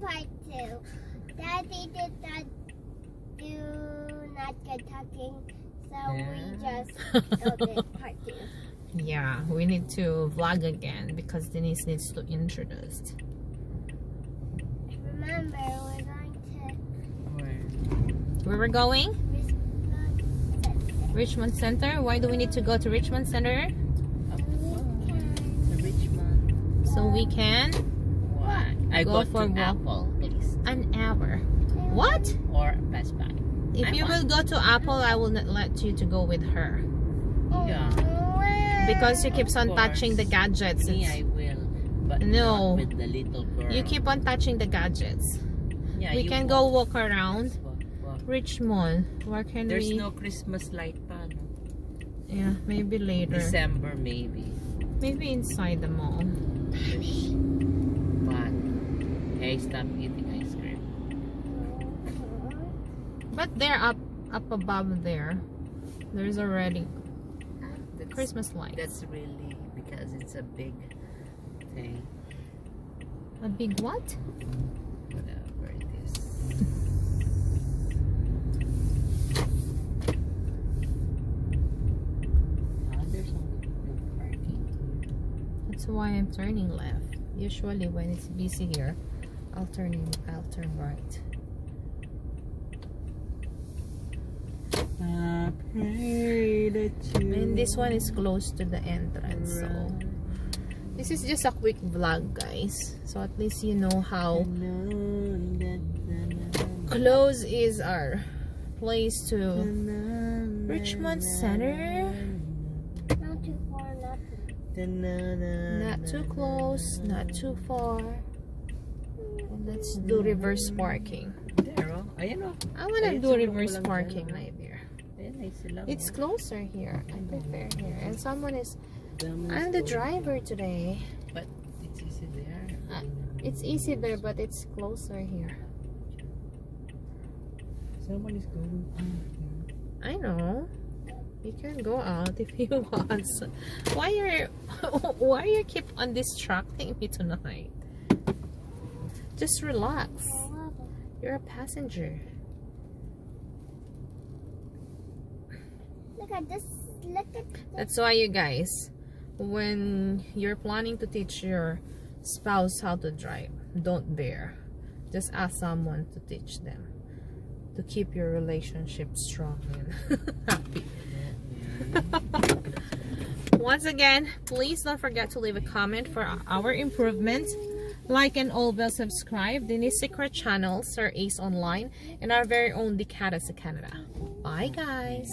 part 2. Daddy did not do not good talking, so we just did part 2. Yeah, we need to vlog again because Denise needs to introduce. Remember, we're going to Where we're going? Richmond Center. Why do we need to go to Richmond Center? Richmond. So we can What? I go go for to walk. Apple, please. An hour. What? Or Best Buy. If you will go to Apple, I will not let you to go with her. Yeah. Because you keeps on Of touching the course. gadgets. Me, I will. But No. not with the little girl. You keep on touching the gadgets. Yeah, We you can go walk around walk. Richmond. Where can There's we? no Christmas light pa, no? Yeah, maybe later. December, maybe. Maybe inside the mall. But, hey, stop eating ice cream. But they're up above there. There's already That's, Christmas lights. That's really because it's a big thing. A big what? Whatever it is. There's only no parking. That's why I'm turning left. Usually when it's busy here, I'll turn right. I pray that you And this one is close to the entrance, so this is just a quick vlog, guys. So at least you know how close is our place to Richmond Center. not too far, Not too close, not too far. And let's do reverse parking. There, oh. Ayan, oh. I want to Ayan, do sulong reverse ko lang parking dyan, oh. right there. Ayan, ay sila, It's oh. closer here. I prefer here. And someone is. Someone's I'm the going. driver today. But it's easy there. It's easy there, but it's closer here. Someone is going on here. I know. You can go out if you want. Why you keep on distracting me tonight? Just relax. You're a passenger. Look at this. Look at this. That's why you guys, when you're planning to teach your spouse how to drive, don't dare. Just ask someone to teach them, to keep your relationship strong and happy. Once again, please don't forget to leave a comment for our improvement. Like and always subscribe. Denise Secret Channel, Sir Ace Online, and our very own BC Canada. Bye, guys.